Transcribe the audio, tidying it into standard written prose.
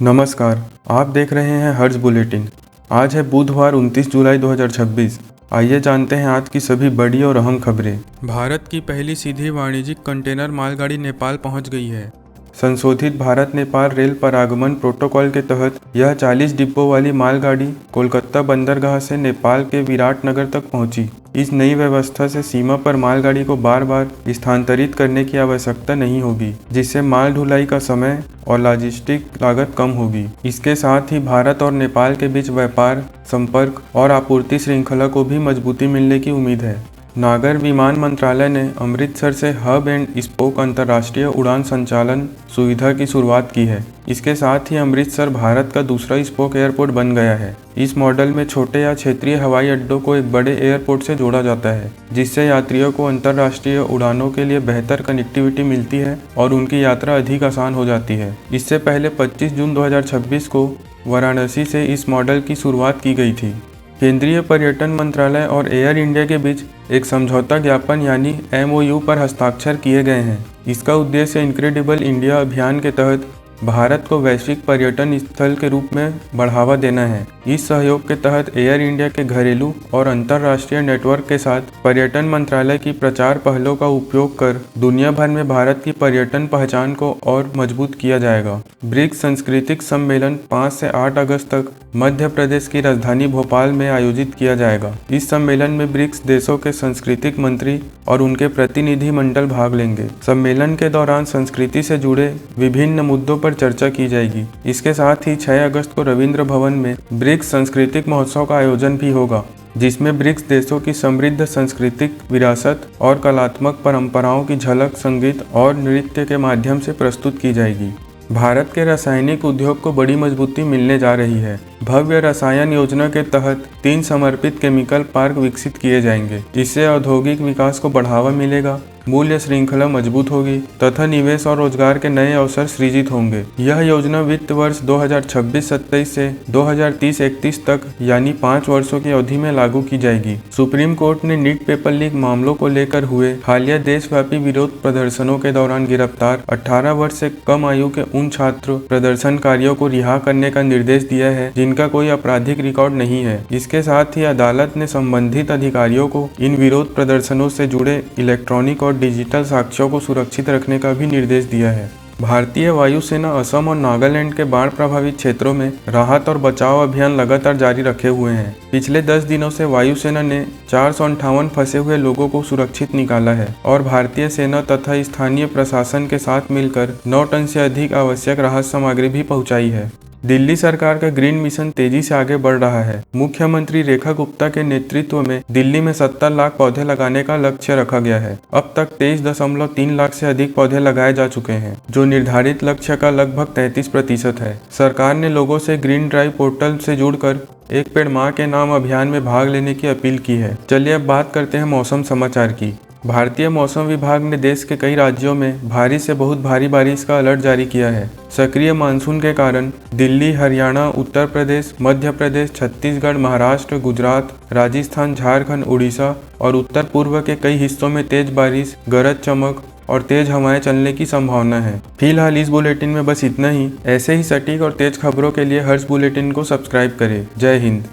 नमस्कार, आप देख रहे हैं हर्ष बुलेटिन। आज है बुधवार 29 जुलाई 2026। आइए जानते हैं आज की सभी बड़ी और अहम खबरें। भारत की पहली सीधी वाणिज्यिक कंटेनर मालगाड़ी नेपाल पहुंच गई है। संशोधित भारत नेपाल रेल परागमन प्रोटोकॉल के तहत यह 40 डिब्बों वाली मालगाड़ी कोलकाता बंदरगाह से नेपाल के विराटनगर तक पहुंची। इस नई व्यवस्था से सीमा पर मालगाड़ी को बार बार स्थानांतरित करने की आवश्यकता नहीं होगी, जिससे माल ढुलाई का समय और लॉजिस्टिक लागत कम होगी। इसके साथ ही भारत और नेपाल के बीच व्यापार, संपर्क और आपूर्ति श्रृंखला को भी मजबूती मिलने की उम्मीद है। नागर विमान मंत्रालय ने अमृतसर से हब एंड स्पोक अंतर्राष्ट्रीय उड़ान संचालन सुविधा की शुरुआत की है। इसके साथ ही अमृतसर भारत का दूसरा स्पोक एयरपोर्ट बन गया है। इस मॉडल में छोटे या क्षेत्रीय हवाई अड्डों को एक बड़े एयरपोर्ट से जोड़ा जाता है, जिससे यात्रियों को अंतर्राष्ट्रीय उड़ानों के लिए बेहतर कनेक्टिविटी मिलती है और उनकी यात्रा अधिक आसान हो जाती है। इससे पहले 25 जून 2026 को वाराणसी से इस मॉडल की शुरुआत की गई थी। केंद्रीय पर्यटन मंत्रालय और एयर इंडिया के बीच एक समझौता ज्ञापन यानी MOU पर हस्ताक्षर किए गए हैं। इसका उद्देश्य इनक्रेडिबल इंडिया अभियान के तहत भारत को वैश्विक पर्यटन स्थल के रूप में बढ़ावा देना है। इस सहयोग के तहत एयर इंडिया के घरेलू और अंतर्राष्ट्रीय नेटवर्क के साथ पर्यटन मंत्रालय की प्रचार पहलों का उपयोग कर दुनिया भर में भारत की पर्यटन पहचान को और मजबूत किया जाएगा। ब्रिक्स सांस्कृतिक सम्मेलन 5 से 8 अगस्त तक मध्य प्रदेश की राजधानी भोपाल में आयोजित किया जाएगा। इस सम्मेलन में ब्रिक्स देशों के सांस्कृतिक मंत्री और उनके प्रतिनिधि मंडल भाग लेंगे। सम्मेलन के दौरान संस्कृति से जुड़े विभिन्न मुद्दों पर चर्चा की जाएगी। इसके साथ ही 6 अगस्त को रविंद्र भवन में ब्रिक्स सांस्कृतिक महोत्सव का आयोजन भी होगा, जिसमें ब्रिक्स देशों की समृद्ध सांस्कृतिक विरासत और कलात्मक परंपराओं की झलक संगीत और नृत्य के माध्यम से प्रस्तुत की जाएगी। भारत के रासायनिक उद्योग को बड़ी मजबूती मिलने जा रही है। भव्य रसायन योजना के तहत 3 समर्पित केमिकल पार्क विकसित किए जाएंगे। इससे औद्योगिक विकास को बढ़ावा मिलेगा, मूल्य श्रृंखला मजबूत होगी तथा निवेश और रोजगार के नए अवसर सृजित होंगे। यह योजना वित्त वर्ष 2026-27 से 2030-31 तक यानी 5 वर्षों की अवधि में लागू की जाएगी। सुप्रीम कोर्ट ने नीट पेपर लीक मामलों को लेकर हुए हालिया देशव्यापी विरोध प्रदर्शनों के दौरान गिरफ्तार 18 वर्ष से कम आयु के उन छात्र प्रदर्शनकारियों को रिहा करने का निर्देश दिया है जिनका कोई आपराधिक रिकॉर्ड नहीं है। इसके साथ ही अदालत ने संबंधित अधिकारियों को इन विरोध प्रदर्शनों से जुड़े इलेक्ट्रॉनिक और डिजिटल साक्ष्यों को सुरक्षित रखने का भी निर्देश दिया है। भारतीय वायुसेना असम और नागालैंड के बाढ़ प्रभावित क्षेत्रों में राहत और बचाव अभियान लगातार जारी रखे हुए हैं। पिछले 10 दिनों से वायुसेना ने 458 फंसे हुए लोगों को सुरक्षित निकाला है और भारतीय सेना तथा स्थानीय प्रशासन के साथ मिलकर 9 टन से अधिक आवश्यक राहत सामग्री भी पहुंचाई है। दिल्ली सरकार का ग्रीन मिशन तेजी से आगे बढ़ रहा है। मुख्यमंत्री रेखा गुप्ता के नेतृत्व में दिल्ली में 70 लाख पौधे लगाने का लक्ष्य रखा गया है। अब तक 23.3 लाख से अधिक पौधे लगाए जा चुके हैं, जो निर्धारित लक्ष्य का लगभग 33% है। सरकार ने लोगों से ग्रीन ड्राइव पोर्टल से जुड़कर एक पेड़ मां के नाम अभियान में भाग लेने की अपील की है। चलिए अब बात करते हैं मौसम समाचार की। भारतीय मौसम विभाग ने देश के कई राज्यों में भारी से बहुत भारी बारिश का अलर्ट जारी किया है। सक्रिय मानसून के कारण दिल्ली, हरियाणा, उत्तर प्रदेश, मध्य प्रदेश, छत्तीसगढ़, महाराष्ट्र, गुजरात, राजस्थान, झारखंड, उड़ीसा और उत्तर पूर्व के कई हिस्सों में तेज बारिश, गरज चमक और तेज हवाएं चलने की संभावना है। फिलहाल इस बुलेटिन में बस इतना ही। ऐसे ही सटीक और तेज खबरों के लिए हर्ष बुलेटिन को सब्सक्राइब करें। जय हिंद।